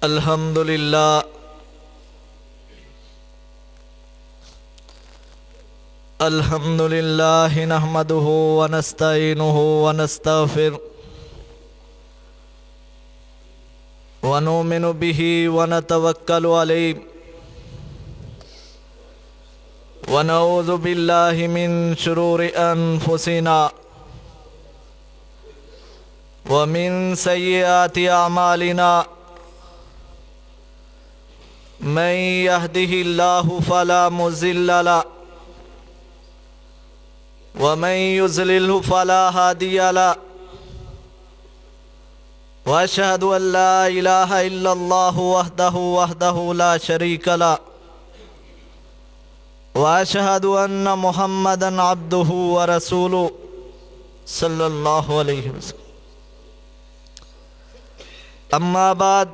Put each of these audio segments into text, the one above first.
الحمد لله الحمد لله نحمده ونستعينه ونستغفره ونؤمن به ونتوكل عليه ونعوذ بالله من شرور أنفسنا ومن سيئات أعمالنا من يهده الله فلا مضل له ومن يضلل فلا هادي له وأشهد أن لا إله إلا الله وحده لا شريك له وأشهد أن محمدا عبده ورسوله صلى الله عليه وسلم. أما بعد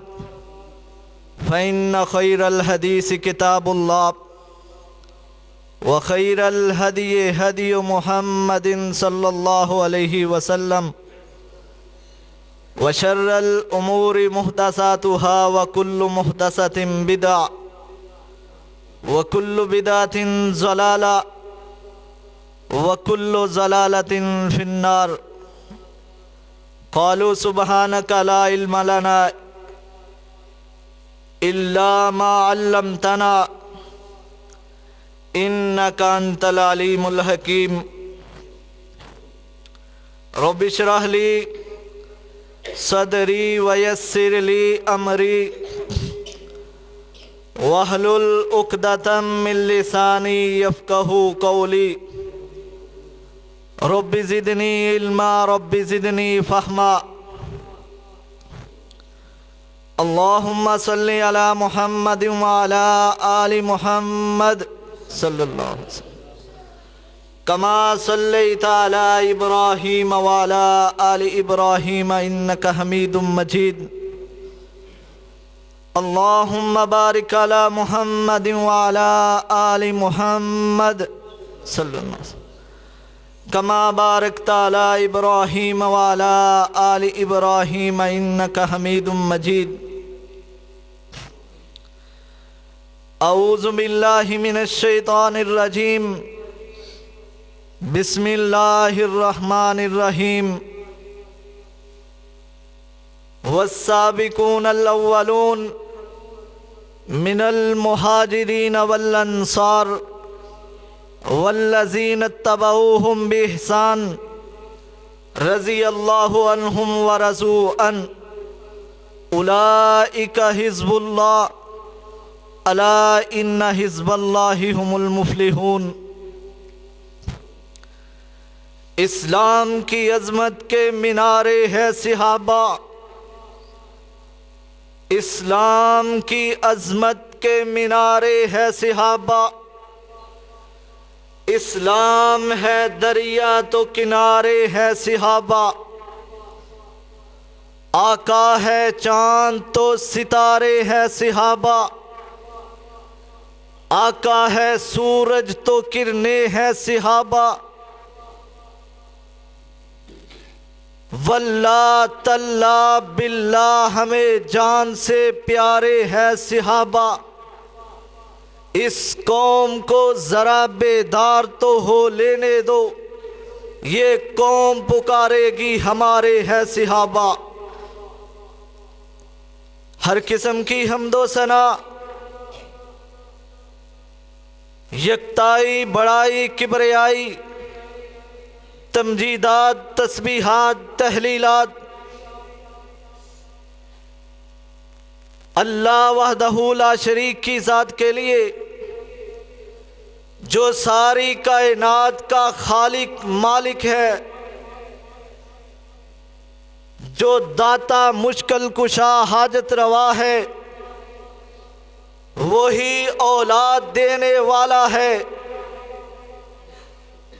فإن خير الحديث كتاب الله وخير الهدي هدي محمد صلى الله عليه وسلم وشر الأمور محدثاتها وكل محدثة بدعة وكل بدعة ضلالة وكل ضلالة في النار. قالوا سبحانك لا علم لنا إلا ما علمتنا إنك أنت العليم الحكيم. رب اشرح لي صدري ويسر لي أمري واحلل عقدة من لساني يفقهوا قولي. رب زدني علما رب زدني فهما. اللهم صل على محمد وعلى آل محمد صلى الله عليه وسلم كما صليت على إبراهيم وعلى آل إبراهيم إنك حميد مجيد. اللهم بارك على محمد وعلى آل محمد صلى الله عليه وسلم كما باركت على إبراهيم وعلى آل إبراهيم إنك حميد مجيد. أعوذ بالله من الشيطان الرجيم. بسم الله الرحمن الرحيم. والسابقون الأولون من المهاجرين والأنصار والذين اتبعوهم بإحسان رضي الله عنهم ورضوا عنه أولئك حزب الله ألا إن حزب الله هم المفلحون. اسلام کی عظمت کے مینارے ہے صحابہ. اسلام کی عظمت کے مینارے ہے صحابہ. اسلام ہے دریا تو کنارے ہے صحابہ. آقا ہے چاند تو ستارے ہے صحابہ. آقا ہے سورج تو کرنیں ہے صحابہ. واللہ تاللہ باللہ ہمیں جان سے پیارے ہے صحابہ. اس قوم کو ذرا بیدار تو ہو لینے دو. یہ قوم پکارے گی ہمارے ہے صحابہ. ہر قسم کی حمد و ثنا، یکتائی، بڑائی، کبریائی، تمجیدات، تسبیحات، تحلیلات اللہ وحدہ لا شریک کی ذات کے لیے، جو ساری کائنات کا خالق مالک ہے، جو داتا مشکل کشا حاجت روا ہے، وہی اولاد دینے والا ہے،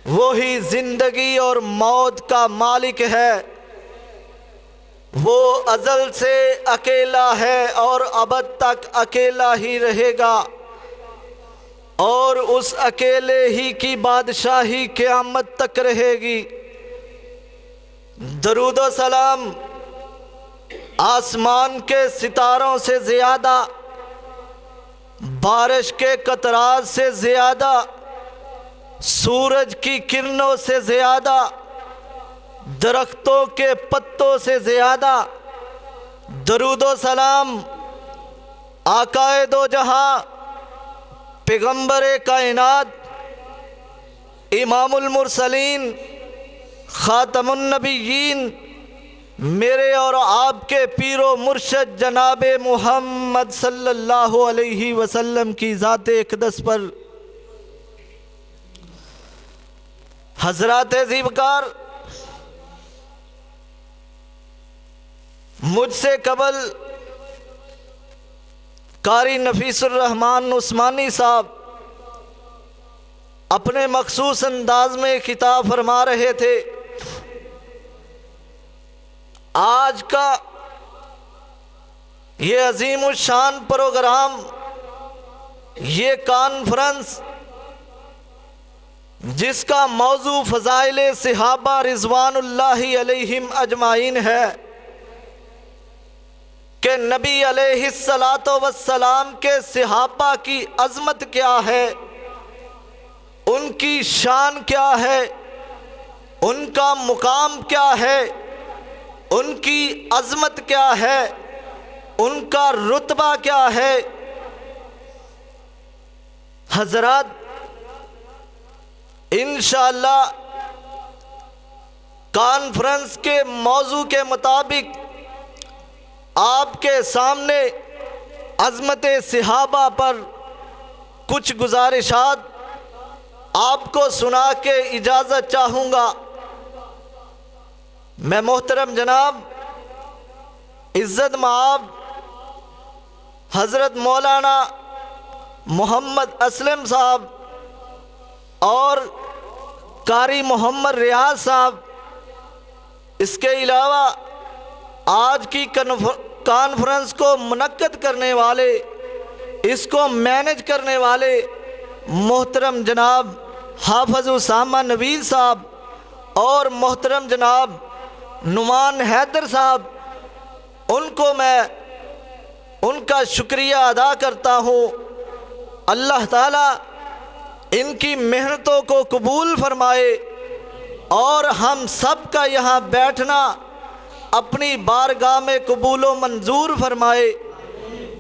وہی زندگی اور موت کا مالک ہے. وہ ازل سے اکیلا ہے اور ابد تک اکیلا ہی رہے گا، اور اس اکیلے ہی کی بادشاہی قیامت تک رہے گی. درود و سلام آسمان کے ستاروں سے زیادہ، بارش کے قطرات سے زیادہ، سورج کی کرنوں سے زیادہ، درختوں کے پتوں سے زیادہ درود و سلام آقائے دو جہاں، پیغمبر کائنات، امام المرسلین، خاتم النبیین، میرے اور آپ کے پیر و مرشد جناب محمد صلی اللہ علیہ وسلم کی ذات اقدس پر حضرات زیبکار، مجھ سے قبل قاری نفیس الرحمن عثمانی صاحب اپنے مخصوص انداز میں خطاب فرما رہے تھے۔ آج کا یہ عظیم الشان پروگرام، یہ کانفرنس، جس کا موضوع فضائل صحابہ رضوان اللہ علیہم اجمعین ہے کہ نبی علیہ الصلاۃ والسلام کے صحابہ کی عظمت کیا ہے، ان کی شان کیا ہے، ان کا مقام کیا ہے، ان کی عظمت کیا ہے، ان کا رتبہ کیا ہے۔ حضرات، انشاءاللہ کانفرنس کے موضوع کے مطابق آپ کے سامنے عظمت صحابہ پر کچھ گزارشات آپ کو سنا کے اجازت چاہوں گا۔ میں محترم جناب عزت مآب حضرت مولانا محمد اسلم صاحب اور قاری محمد ریاض صاحب، اس کے علاوہ آج کی کانفرنس کو منعقد کرنے والے، اس کو مینج کرنے والے محترم جناب حافظ اسامہ نوید صاحب اور محترم جناب نعمان حیدر صاحب، ان کو میں ان کا شکریہ ادا کرتا ہوں۔ اللہ تعالیٰ ان کی محنتوں کو قبول فرمائے اور ہم سب کا یہاں بیٹھنا اپنی بارگاہ میں قبول و منظور فرمائے،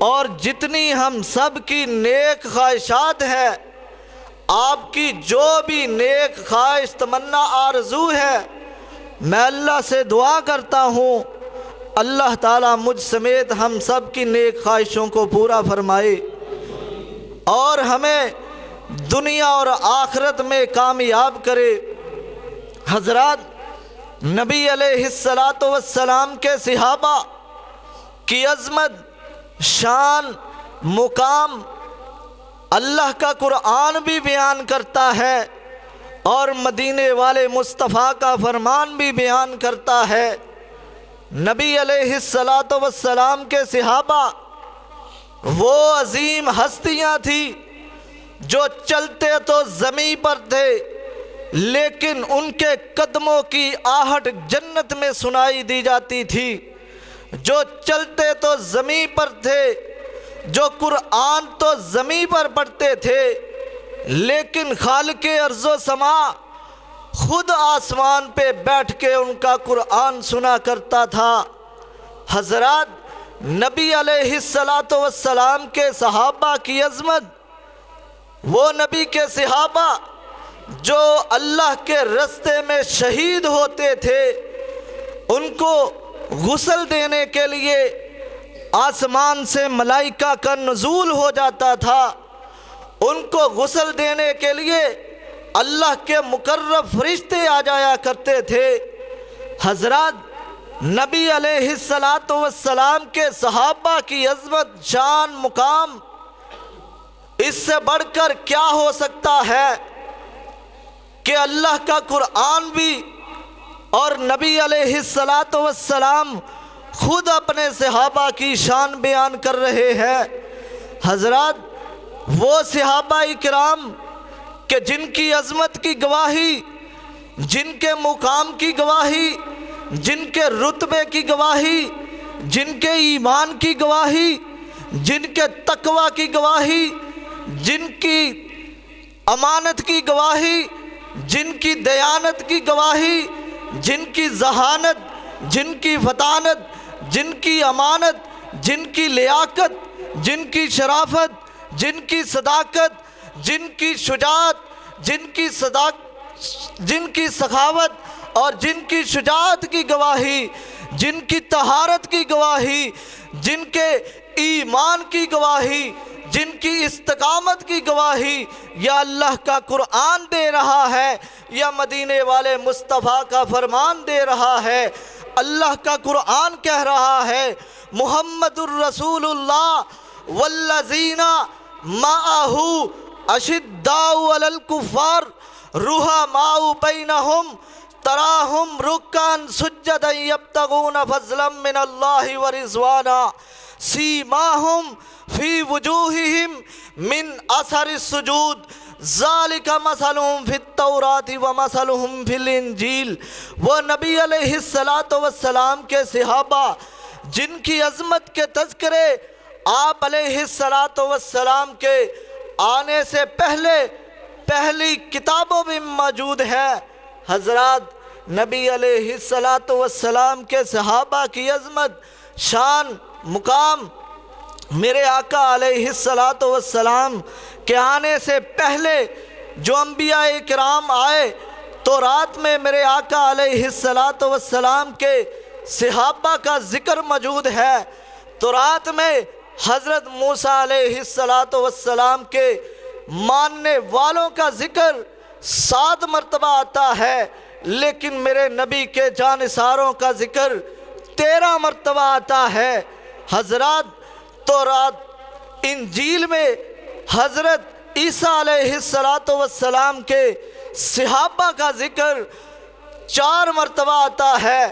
اور جتنی ہم سب کی نیک خواہشات ہیں، آپ کی جو بھی نیک خواہش تمنا آرزو ہے، میں اللہ سے دعا کرتا ہوں اللہ تعالیٰ مجھ سمیت ہم سب کی نیک خواہشوں کو پورا فرمائے اور ہمیں دنیا اور آخرت میں کامیاب کرے۔ حضرات، نبی علیہ الصلاۃ والسلام کے صحابہ کی عظمت، شان، مقام اللہ کا قرآن بھی بیان کرتا ہے اور مدینے والے مصطفیٰ کا فرمان بھی بیان کرتا ہے۔ نبی علیہ الصلاۃ والسلام کے صحابہ وہ عظیم ہستیاں تھیں جو چلتے تو زمین پر تھے، لیکن ان کے قدموں کی آہٹ جنت میں سنائی دی جاتی تھی۔ جو چلتے تو زمین پر تھے، جو قرآن تو زمین پر پڑھتے تھے، لیکن خالق ارض و سما خود آسمان پہ بیٹھ کے ان کا قرآن سنا کرتا تھا۔ حضرات، نبی علیہ الصلاۃ والسلام کے صحابہ کی عظمت، وہ نبی کے صحابہ جو اللہ کے راستے میں شہید ہوتے تھے، ان کو غسل دینے کے لیے آسمان سے ملائکہ کا نزول ہو جاتا تھا، ان کو غسل دینے کے لیے اللہ کے مقرب فرشتے آ جایا کرتے تھے۔ حضرات، نبی علیہ الصلاۃ والسلام کے صحابہ کی عظمت، شان، مقام، اس سے بڑھ کر کیا ہو سکتا ہے کہ اللہ کا قرآن بھی اور نبی علیہ الصلاۃ والسلام خود اپنے صحابہ کی شان بیان کر رہے ہیں۔ حضرات، وہ صحابہ کرام کہ جن کی عظمت کی گواہی، جن کے مقام کی گواہی، جن کے رتبے کی گواہی جن کے ایمان کی گواہی، جن کے تقوی کی گواہی، جن کی امانت کی گواہی، جن کی دیانت کی گواہی، جن کی ذہانت، جن کی فطانت، جن کی امانت، جن کی لیاقت، جن کی شرافت، جن کی صداقت، جن کی شجاعت، جن کی سخاوت اور جن کی شجاعت کی گواہی، جن کی طہارت کی گواہی، جن کے ایمان کی گواہی، جن کی استقامت کی گواہی یا اللہ کا قرآن دے رہا ہے یا مدینے والے مصطفیٰ کا فرمان دے رہا ہے۔ اللہ کا قرآن کہہ رہا ہے محمد الرسول اللہ والذین معہ اشداء علی الکفار رحماء بینہم تراہم رکعا سجدا یبتغون فضلا من اللہ ورضوانا سیماہم فی وجوہہم من اثر السجود ذالک مثلہم فی التوراۃ ومثلہم فی الانجیل۔ وہ نبی علیہ السلام کے صحابہ جن کی عظمت کے تذکرے آپ علیہ السلام کے آنے سے پہلی کتابوں میں موجود ہے۔ حضرات، نبی علیہ السلام کے صحابہ کی عظمت، شان، مقام میرے آقا علیہ السلام کے آنے سے پہلے جو انبیاء کرام آئے تو رات میں میرے آقا علیہ السلام کے صحابہ کا ذکر موجود ہے۔ تو رات میں حضرت موسیٰ علیہ السلام کے ماننے والوں کا ذکر 7 مرتبہ آتا ہے، لیکن میرے نبی کے جانثاروں کا ذکر 13 مرتبہ آتا ہے۔ حضرات، تورات انجیل میں حضرت عیسیٰ علیہ السلام کے صحابہ کا ذکر 4 مرتبہ آتا ہے،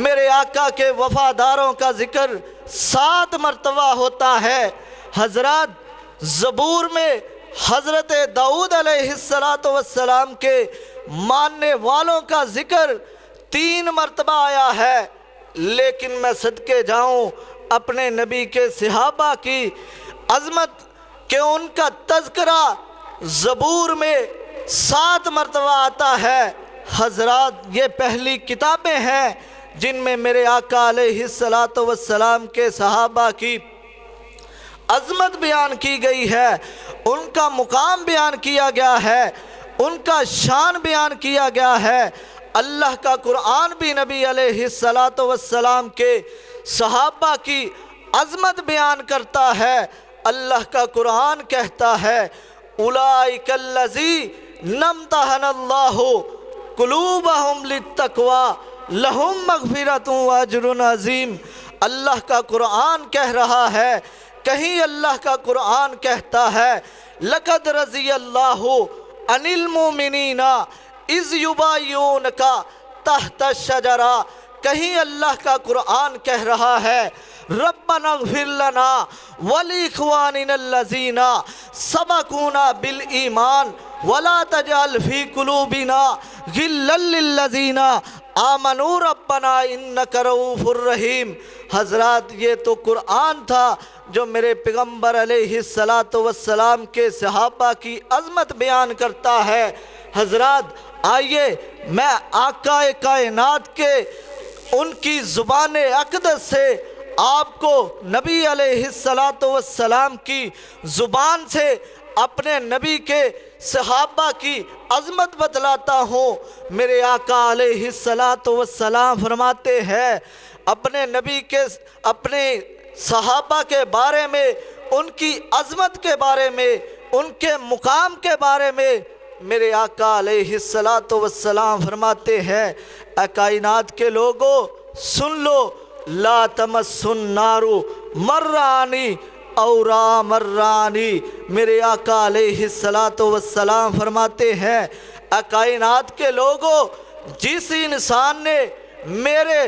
میرے آقا کے وفاداروں کا ذکر 7 مرتبہ ہوتا ہے۔ حضرات، زبور میں حضرت داؤد علیہ السلام کے ماننے والوں کا ذکر 3 مرتبہ آیا ہے، لیکن میں صدقے جاؤں اپنے نبی کے صحابہ کی عظمت کہ ان کا تذکرہ زبور میں 7 مرتبہ آتا ہے۔ حضرات، یہ پہلی کتابیں ہیں جن میں میرے آقا علیہ السلام کے صحابہ کی عظمت بیان کی گئی ہے، ان کا مقام بیان کیا گیا ہے، ان کا شان بیان کیا گیا ہے۔ اللہ کا قرآن بھی نبی علیہ السلام کے صحابہ کی عظمت بیان کرتا ہے۔ اللہ کا قرآن کہتا ہے اولئک الذین امتحن اللہ قلوبہم للتقوی لہم مغفرۃ واجر عظیم۔ اللہ کا قرآن کہہ رہا ہے، کہیں اللہ کا قرآن کہتا ہے لقد رضی اللہ عن المؤمنین اذ یبایعونک تحت الشجرہ۔ کہیں اللہ کا قرآن کہہ رہا ہے ربنا اغفر لنا ولاخواننا الذین سبقونا بالایمان ولا تجعل فی قلوبنا غلا للذین آمنوا ربنا انک رؤوف الرحیم۔ حضرات، یہ تو قرآن تھا جو میرے پیغمبر علیہ السلام کے صحابہ کی عظمت بیان کرتا ہے۔ حضرات، آئیے میں آقا کائنات کے ان کی زبان اقدس سے آپ کو نبی علیہ السلام کی زبان سے اپنے نبی کے صحابہ کی عظمت بتلاتا ہوں۔ میرے آقا علیہ السلام فرماتے ہیں اپنے نبی کے، اپنے صحابہ کے بارے میں، ان کی عظمت کے بارے میں، ان کے مقام کے بارے میں میرے آقا علیہ السلام فرماتے ہیں اے کائنات کے لوگوں سن لو، لا تمس النار مرانی اورا مرانی۔ میرے آقا علیہ السلام فرماتے ہیں اے کائنات کے لوگوں، جس انسان نے میرے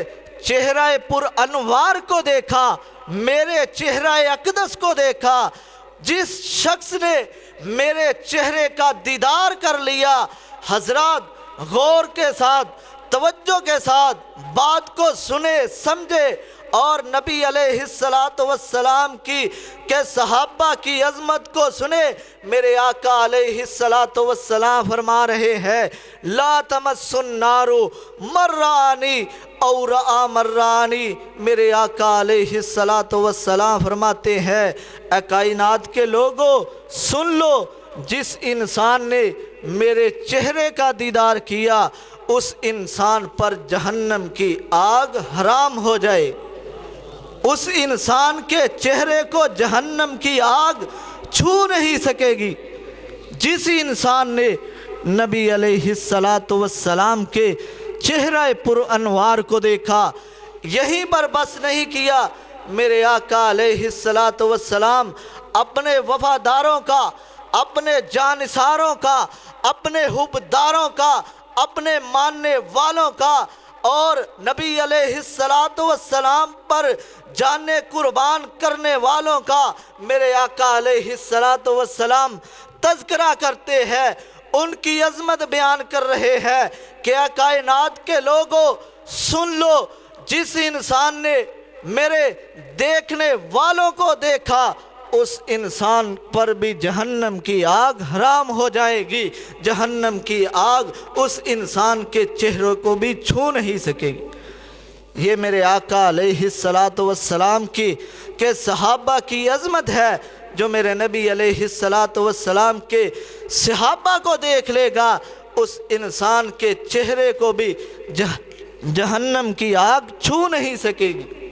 چہرہ پر انوار کو دیکھا، میرے چہرہ اقدس کو دیکھا، جس شخص نے میرے چہرے کا دیدار کر لیا۔ حضرات، غور کے ساتھ، توجہ کے ساتھ بات کو سنے، سمجھے اور نبی علیہ السلام کی کہ صحابہ کی عظمت کو سنے۔ میرے آقا علیہ السلام فرما رہے ہیں لا تمس النار مرانی اور مرانی۔ میرے آقا علیہ السلام فرماتے ہیں اے کائنات کے لوگوں سن لو، جس انسان نے میرے چہرے کا دیدار کیا اس انسان پر جہنم کی آگ حرام ہو جائے۔ اس انسان کے چہرے کو جہنم کی آگ چھو نہیں سکے گی۔ جس انسان نے نبی علیہ السلام کے چہرہ پر انوار کو دیکھا، یہیں پر بس نہیں کیا، میرے آقا علیہ السلام اپنے وفاداروں کا، اپنے جانثاروں کا، اپنے حبداروں کا، اپنے ماننے والوں کا اور نبی علیہ السلام پر جانے قربان کرنے والوں کا میرے آقا علیہ السلام تذکرہ کرتے ہیں، ان کی عظمت بیان کر رہے ہیں کہ اے کائنات کے لوگوں سن لو، جس انسان نے میرے دیکھنے والوں کو دیکھا اس انسان پر بھی جہنم کی آگ حرام ہو جائے گی۔ جہنم کی آگ اس انسان کے چہروں کو بھی چھو نہیں سکے گی۔ یہ میرے آقا علیہ السلام کی کہ صحابہ کی عظمت ہے۔ جو میرے نبی علیہ السلام کے صحابہ کو دیکھ لے گا اس انسان کے چہرے کو بھی جہنم کی آگ چھو نہیں سکے گی۔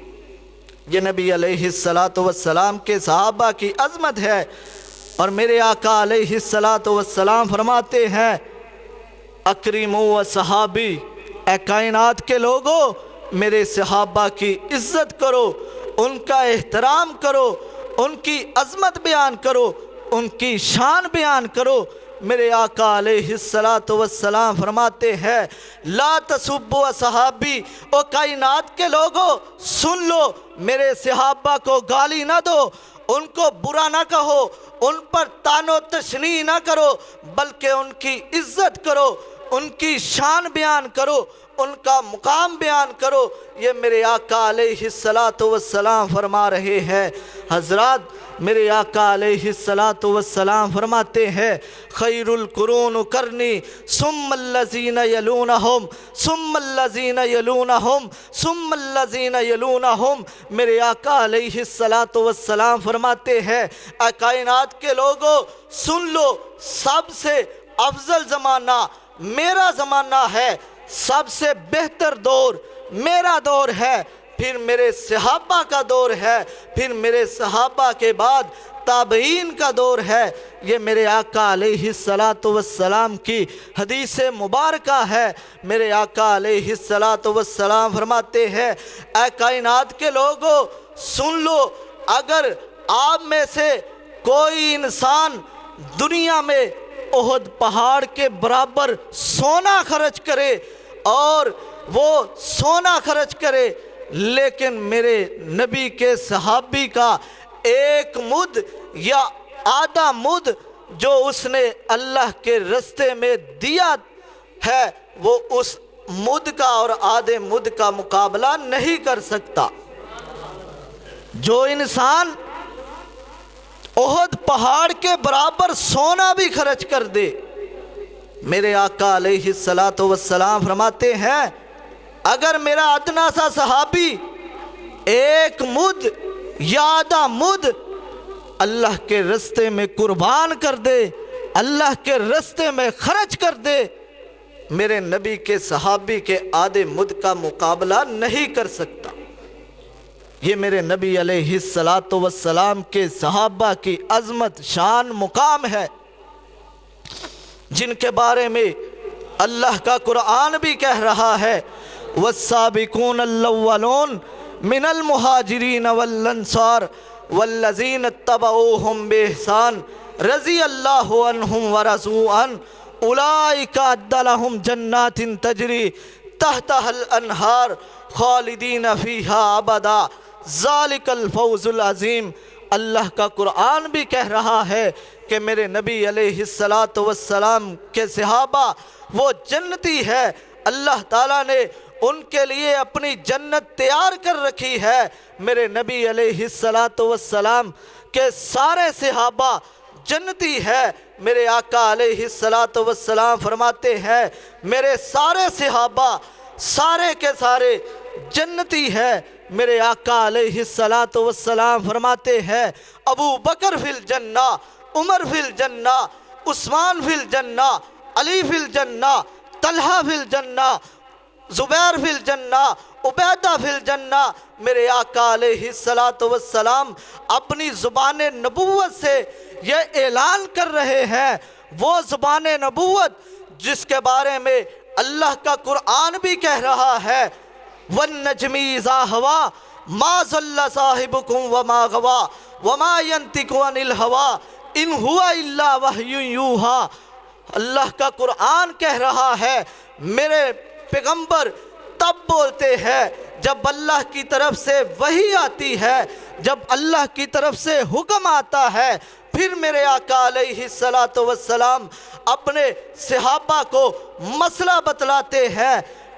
یہ نبی علیہ السلام کے صحابہ کی عظمت ہے۔ اور میرے آقا علیہ السلام فرماتے ہیں اکرموا صحابی، اے کائنات کے لوگوں میرے صحابہ کی عزت کرو، ان کا احترام کرو، ان کی عظمت بیان کرو، ان کی شان بیان کرو۔ میرے آقا علیہ السلام فرماتے ہیں لا تسبوا صحابی، او کائنات کے لوگوں سن لو، میرے صحابہ کو گالی نہ دو، ان کو برا نہ کہو، ان پر طعن و تشنیع نہ کرو، بلکہ ان کی عزت کرو، ان کی شان بیان کرو، ان کا مقام بیان کرو۔ یہ میرے آقا علیہ السلام فرما رہے ہیں۔ حضرات میرے آقا علیہ السلام فرماتے ہیں خیر القرون قرنی ثم الذین یلونہم ثم الذین یلونہم ثم الذین یلونہم۔ میرے آقا علیہ السلام فرماتے ہیں اے کائنات کے لوگوں سن لو، سب سے افضل زمانہ میرا زمانہ ہے، سب سے بہتر دور میرا دور ہے، پھر میرے صحابہ کا دور ہے، پھر میرے صحابہ کے بعد تابعین کا دور ہے۔ یہ میرے آقا علیہ السلام کی حدیث مبارکہ ہے۔ میرے آقا علیہ السلام فرماتے ہیں اے کائنات کے لوگوں سن لو، اگر آپ میں سے کوئی انسان دنیا میں احد پہاڑ کے برابر سونا خرچ کرے اور وہ سونا خرچ کرے لیکن میرے نبی کے صحابی کا ایک مد یا آدھا مد جو اس نے اللہ کے رستے میں دیا ہے وہ اس مد کا اور آدھے مد کا مقابلہ نہیں کر سکتا۔ جو انسان احد پہاڑ کے برابر سونا بھی خرچ کر دے، میرے آقا علیہ السلام فرماتے ہیں اگر میرا ادنا سا صحابی ایک مد یا آدھا مد اللہ کے رستے میں قربان کر دے، اللہ کے رستے میں خرچ کر دے، میرے نبی کے صحابی کے آدھے مد کا مقابلہ نہیں کر سکتا۔ یہ میرے نبی علیہ السلام کے صحابہ کی عظمت، شان، مقام ہے، جن کے بارے میں اللہ کا قرآن بھی کہہ رہا ہے والسابقون الاولون من المہاجرین والانصار والذین اتبعوہم باحسان رضی اللہ عنہم ورضوا عنہ اولئک اعد لہم جنات تجری تحتہا الانہار خالدین فیہا ابدا ذالک الفوز العظیم۔ اللہ کا قرآن بھی کہہ رہا ہے کہ میرے نبی علیہ السلام کے صحابہ وہ جنتی ہے، اللہ تعالیٰ نے ان کے لیے اپنی جنت تیار کر رکھی ہے۔ میرے نبی علیہ السلام کے سارے صحابہ جنتی ہے۔ میرے آقا علیہ السلام فرماتے ہیں میرے سارے صحابہ سارے کے سارے جنتی ہے۔ میرے آقا علیہ السلام فرماتے ہیں ابو بکر فی الجنہ، عمر فی الجنہ، عثمان فی الجنہ، علی فی الجنہ، طلحہ فی الجنہ، زبیر فی الجنہ، عبیدہ فی الجنہ۔ میرے آقا علیہ السلام اپنی زبان نبوت سے یہ اعلان کر رہے ہیں، وہ زبان نبوت جس کے بارے میں اللہ کا قرآن بھی کہہ رہا ہے وَالنَّجْمِ إِذَا هَوَىٰ مَا ضَلَّ صَاحِبُكُمْ وَمَا غَوَىٰ وَمَا يَنطِقُ عَنِ الْهَوَىٰ إِنْ هُوَ إِلَّا وَحْيٌ يُوحَىٰ۔ اللہ کا قرآن کہہ رہا ہے میرے پیغمبر تب بولتے ہیں جب اللہ کی طرف سے وحی آتی ہے، جب اللہ کی طرف سے حکم آتا ہے۔ پھر میرے آقا علیہ السلام اپنے صحابہ کو مسئلہ بتلاتے ہیں،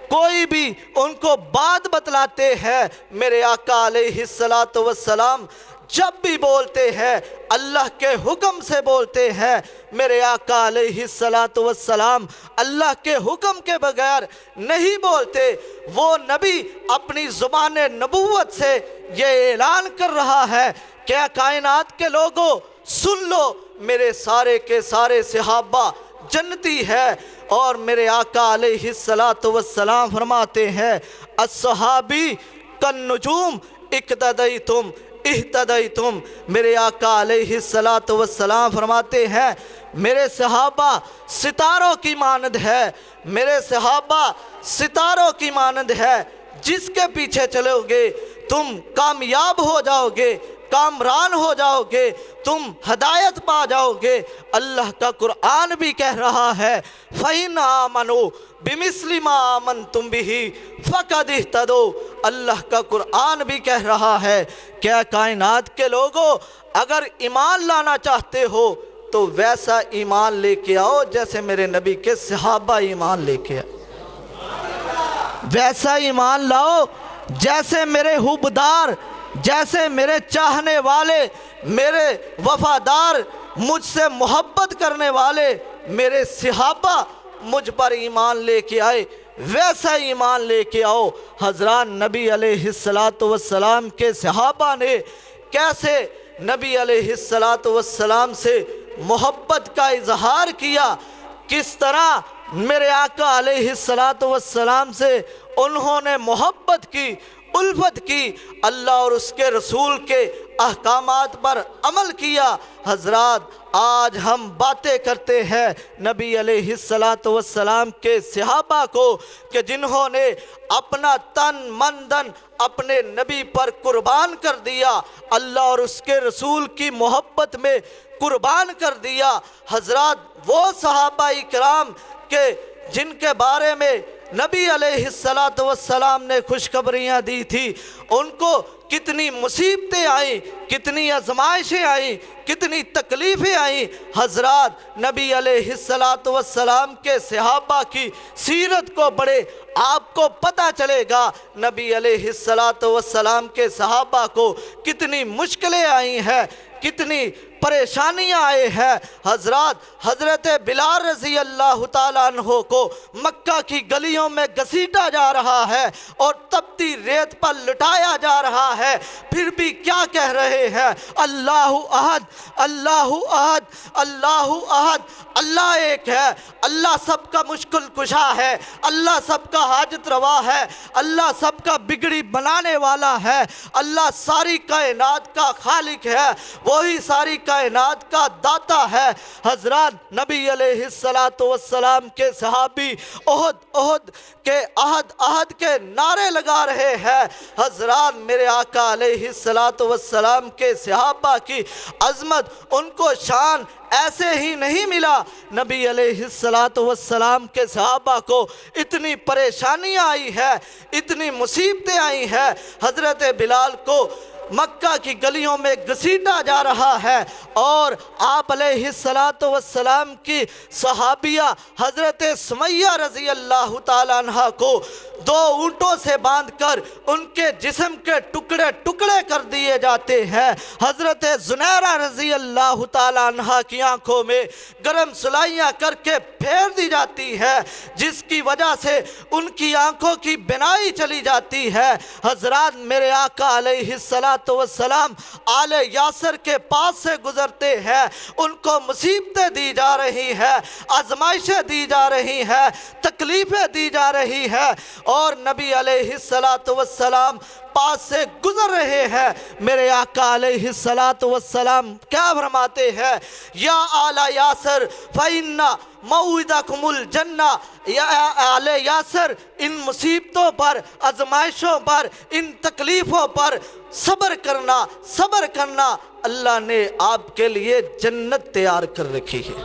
کوئی بھی ان کو بات بتلاتے ہیں۔ میرے آقا علیہ السلام جب بھی بولتے ہیں اللہ کے حکم سے بولتے ہیں۔ میرے آقا علیہ السلام اللہ کے حکم کے بغیر نہیں بولتے۔ وہ نبی اپنی زبان نبوت سے یہ اعلان کر رہا ہے کہ کائنات کے لوگوں سن لو، میرے سارے کے سارے صحابہ جنتی ہے۔ اور میرے آقا علیہ السلام فرماتے ہیں الصحابی کالنجوم اقتدیتم اہتدیتم۔ میرے آقا علیہ السلام فرماتے ہیں میرے صحابہ ستاروں کی مانند ہے، میرے صحابہ ستاروں کی مانند ہے، جس کے پیچھے چلو گے تم کامیاب ہو جاؤ گے، کامران ہو جاؤ گے، تم ہدایت پا جاؤ گے۔ اللہ کا قرآن بھی کہہ رہا ہے فَإِنْ آمَنُوا بِمِثْلِ مَا آمَنْتُمْ بِهِ فَقَدِ اهْتَدَوْا۔ اللہ کا قرآن بھی کہہ رہا ہے کہ کائنات کے لوگوں اگر ایمان لانا چاہتے ہو تو ویسا ایمان لے کے آؤ جیسے میرے نبی کے صحابہ ایمان لے کے آئے، ویسا ایمان لاؤ جیسے میرے حبدار، جیسے میرے چاہنے والے، میرے وفادار، مجھ سے محبت کرنے والے میرے صحابہ مجھ پر ایمان لے کے آئے، ویسا ایمان لے کے آؤ۔ حضرات نبی علیہ السلام کے صحابہ نے کیسے نبی علیہ السلام سے محبت کا اظہار کیا، کس طرح میرے آقا علیہ السلام سے انہوں نے محبت کی، الفت کی، اللہ اور اس کے رسول کے احکامات پر عمل کیا۔ حضرات آج ہم باتیں کرتے ہیں نبی علیہ السلام کے صحابہ کو کہ جنہوں نے اپنا تن من دن اپنے نبی پر قربان کر دیا، اللہ اور اس کے رسول کی محبت میں قربان کر دیا۔ حضرات وہ صحابہ کرام کہ جن کے بارے میں نبی علیہ السلام نے خوشخبریاں دی تھی، ان کو کتنی مصیبتیں آئیں، کتنی آزمائشیں آئیں، کتنی تکلیفیں آئیں۔ حضرات نبی علیہ السلام کے صحابہ کی سیرت کو پڑھے، آپ کو پتہ چلے گا نبی علیہ السلام کے صحابہ کو کتنی مشکلیں آئی ہیں، کتنی پریشانیاں آئے ہیں۔ حضرات حضرت بلال رضی اللہ تعالیٰ عنہ کو مکہ کی گلیوں میں گھسیٹا جا رہا ہے اور تپتی ریت پر لٹایا جا رہا ہے، پھر بھی کیا کہہ رہے ہیں؟ اللہ احد، اللہ احد، اللہ احد۔ اللہ ایک ہے، اللہ سب کا مشکل کشا ہے، اللہ سب کا حاجت روا ہے، اللہ سب کا بگڑی بنانے والا ہے، اللہ ساری کائنات کا خالق ہے، وہی ساری کائنات کا داتا ہے۔ حضرات نبی علیہ السلام کے صحابی احد کے عہد کے نعرے لگا رہے ہیں۔ حضرات میرے آقا علیہ السلام کے صحابہ کی عظمت، ان کو شان ایسے ہی نہیں ملا۔ نبی علیہ السلام کے صحابہ کو اتنی پریشانیاں آئی ہے، اتنی مصیبتیں آئی ہیں۔ حضرت بلال کو مکہ کی گلیوں میں گھسیٹا جا رہا ہے، اور آپ علیہ السلام کی صحابیہ حضرت سمیہ رضی اللہ تعالیٰ عنہ کو 2 اونٹوں سے باندھ کر ان کے جسم کے ٹکڑے ٹکڑے کر دیے جاتے ہیں۔ حضرت زنیرہ رضی اللہ تعالیٰ عنہ کی آنکھوں میں گرم سلائیاں کر کے پھیر دی جاتی ہے، جس کی وجہ سے ان کی آنکھوں کی بینائی چلی جاتی ہے۔ حضرات، میرے آقا علیہ السلام آل یاسر کے پاس سے گزرتے ہیں، ان کو مصیبتیں دی جا رہی ہیں، آزمائشیں دی جا رہی ہیں، تکلیفیں دی جا رہی ہیں، اور نبی علیہ السلام پاس سے گزر رہے ہیں۔ میرے آقا علیہ السلام کیا فرماتے ہیں؟ یا آل یاسر فَإِنَّ مَوْعِدَكُمُ الْجَنَّةُ، یا آل یاسر، ان مصیبتوں پر، آزمائشوں پر، ان تکلیفوں پر صبر کرنا، اللہ نے آپ کے لیے جنت تیار کر رکھی ہے۔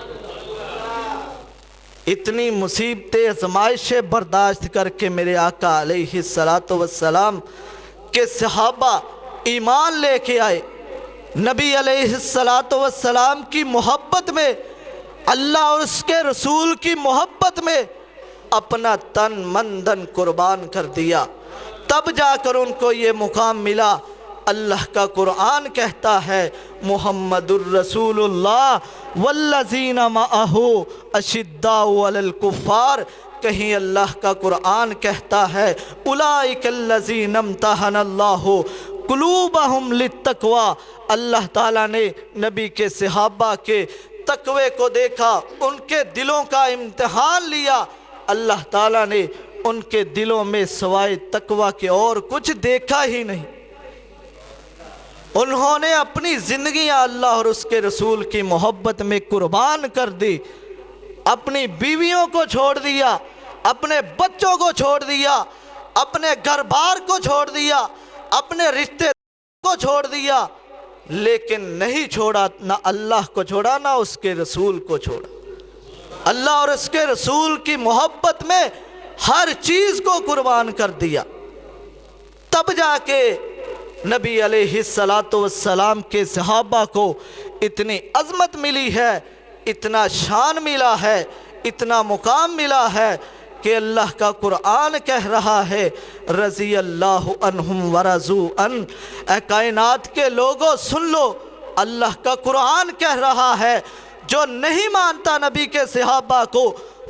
اتنی مصیبتیں، آزمائشیں برداشت کر کے میرے آقا علیہ السلام کے صحابہ ایمان لے کے آئے، نبی علیہ السلام کی محبت میں، اللہ اور اس کے رسول کی محبت میں اپنا تن من دھن قربان کر دیا، تب جا کر ان کو یہ مقام ملا۔ اللہ کا قرآن کہتا ہے محمد الرسول اللہ والذین معہ اشداء علی الکفار، کہیں اللہ کا قرآن کہتا ہے اولئک الذین امتحن اللہ قلوبہم للتقوی۔ اللہ تعالیٰ نے نبی کے صحابہ کے تقوی کو دیکھا، ان کے دلوں کا امتحان لیا، اللہ تعالیٰ نے ان کے دلوں میں سوائے تقوی کے اور کچھ دیکھا ہی نہیں۔ انہوں نے اپنی زندگیاں اللہ اور اس کے رسول کی محبت میں قربان کر دی، اپنی بیویوں کو چھوڑ دیا، اپنے بچوں کو چھوڑ دیا، اپنے گھر بار کو چھوڑ دیا، اپنے رشتے کو چھوڑ دیا، لیکن نہیں چھوڑا، نہ اللہ کو چھوڑا نہ اس کے رسول کو چھوڑا۔ اللہ اور اس کے رسول کی محبت میں ہر چیز کو قربان کر دیا، تب جا کے نبی علیہ السلام کے صحابہ کو اتنی عظمت ملی ہے، اتنا شان ملا ہے، اتنا مقام ملا ہے کہ اللہ کا قرآن کہہ رہا ہے رضی اللہ عنہم ورضوا عنہ۔ اے کائنات کے لوگوں سن لو، اللہ کا قرآن کہہ رہا ہے جو نہیں مانتا نبی کے صحابہ کو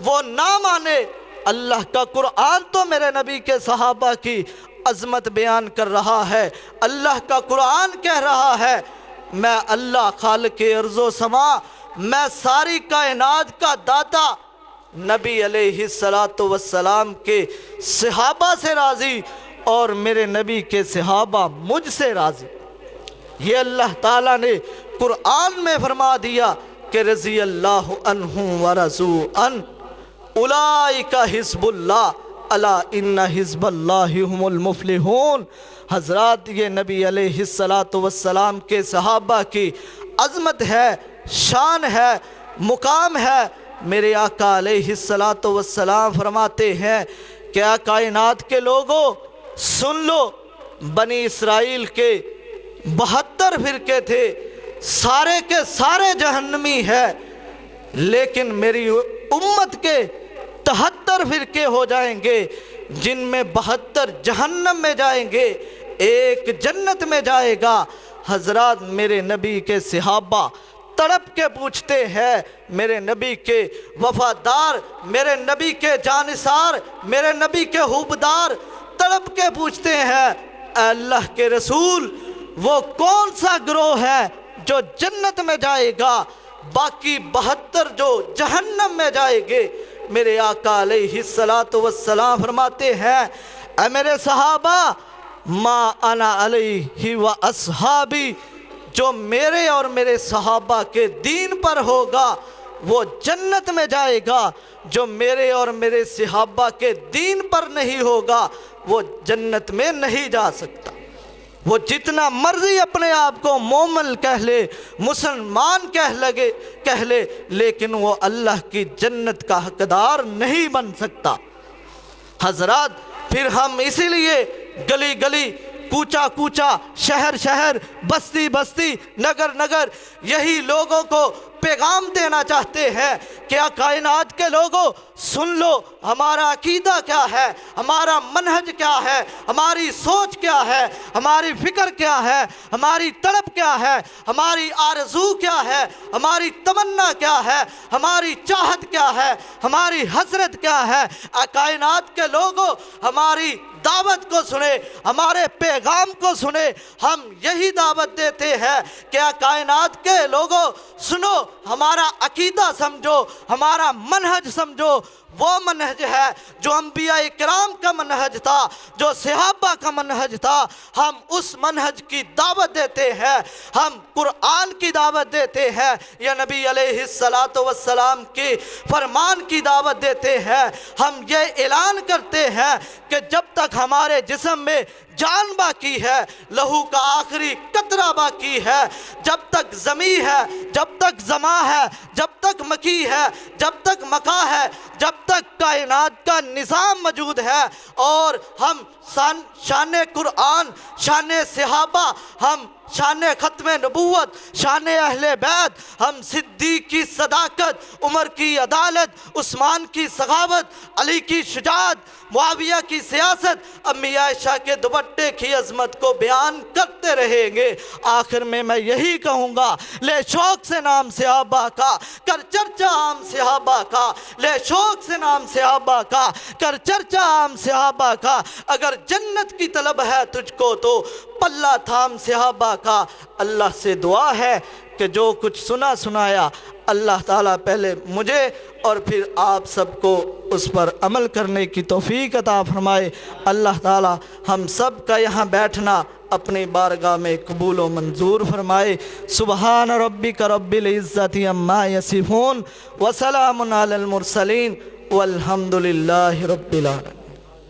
وہ نہ مانے۔ اللہ کا قرآن تو میرے نبی کے صحابہ کی عظمت بیان کر رہا ہے۔ اللہ کا قرآن کہہ رہا ہے میں اللہ خالق ارض و سما، میں ساری کائنات کا داتا، نبی علیہ السلام کے صحابہ سے راضی اور میرے نبی کے صحابہ مجھ سے راضی۔ یہ اللہ تعالیٰ نے قرآن میں فرما دیا کہ رضی اللہ عنہم ورضوا عنہ، اولئک حزب اللہ الا ان حزب اللہ هم المفلحون۔ حضرات، یہ نبی علیہ السلام کے صحابہ کی عظمت ہے، شان ہے، مقام ہے۔ میرے آقا علیہ السلام فرماتے ہیں کہ اے کائنات کے لوگوں سن لو، بنی اسرائیل کے 72 فرقے تھے، سارے کے سارے جہنمی ہیں، لیکن میری امت کے 73 فرقے ہو جائیں گے، جن میں 72 جہنم میں جائیں گے، ایک جنت میں جائے گا۔ حضرات، میرے نبی کے صحابہ تڑپ کے پوچھتے ہیں، میرے نبی کے وفادار، میرے نبی کے جانثار، میرے نبی کے حبدار تڑپ کے پوچھتے ہیں اے اللہ کے رسول، وہ کون سا گروہ ہے جو جنت میں جائے گا، باقی 72 جو جہنم میں جائے گے؟ میرے آقا علیہ السلام فرماتے ہیں اے میرے صحابہ، ما انا علیہ و اصحابی، جو میرے اور میرے صحابہ کے دین پر ہوگا وہ جنت میں جائے گا، جو میرے اور میرے صحابہ کے دین پر نہیں ہوگا وہ جنت میں نہیں جا سکتا۔ وہ جتنا مرضی اپنے آپ کو مومن کہہ لے، مسلمان کہہ لے، لیکن وہ اللہ کی جنت کا حقدار نہیں بن سکتا۔ حضرات، پھر ہم اسی لیے گلی گلی کوچا کوچا، شہر شہر، بستی بستی، نگر نگر یہی لوگوں کو پیغام دینا چاہتے ہیں کہ کائنات کے لوگوں سن لو، ہمارا عقیدہ کیا ہے، ہمارا منہج کیا ہے، ہماری سوچ کیا ہے، ہماری فکر کیا ہے، ہماری طلب کیا ہے، ہماری آرزو کیا ہے، ہماری تمنا کیا ہے، ہماری چاہت کیا ہے، ہماری حسرت کیا ہے۔ کائنات کے لوگوں ہماری دعوت کو سنے، ہمارے پیغام کو سنے۔ ہم یہی دعوت دیتے ہیں کہ کائنات کے لوگوں سنو، ہمارا عقیدہ سمجھو، ہمارا منہج سمجھو۔ وہ منہج ہے جو انبیاء کرام کا منہج تھا، جو صحابہ کا منہج تھا۔ ہم اس منہج کی دعوت دیتے ہیں، ہم قرآن کی دعوت دیتے ہیں، یا نبی علیہ السلام کی فرمان کی دعوت دیتے ہیں۔ ہم یہ اعلان کرتے ہیں کہ جب تک ہمارے جسم میں جان باقی ہے، لہو کا آخری قطرہ باقی ہے، جب تک زمین ہے، جب تک زماں ہے، جب تک مکی ہے، جب تک مکا ہے، جب تک کائنات کا نظام موجود ہے، اور ہم شان قرآن، شان صحابہ، ہم شان ختم نبوت، شان اہل بیت، ہم صدیق کی صداقت، عمر کی عدالت، عثمان کی سخاوت، علی کی شجاعت، معاویہ کی سیاست، امی عائشہ کے دوپٹے کی عظمت کو بیان کرتے رہیں گے۔ آخر میں یہی کہوں گا، لے شوق سے نام صحابہ کا، کر چرچا عام صحابہ کا، لے شوق سے نام صحابہ کا، کر چرچا عام صحابہ کا۔ اگر جنت کی طلب ہے تجھ کو تو پلہ تھام صحابہ کا۔ اللہ سے دعا ہے کہ جو کچھ سنا سنایا، اللہ تعالیٰ پہلے مجھے اور پھر آپ سب کو اس پر عمل کرنے کی توفیق عطا فرمائے۔ اللہ تعالیٰ ہم سب کا یہاں بیٹھنا اپنی بارگاہ میں قبول و منظور فرمائے۔ سبحان ربک رب العزت عما یصفون وسلام علی المرسلین والحمد للہ رب العالمین۔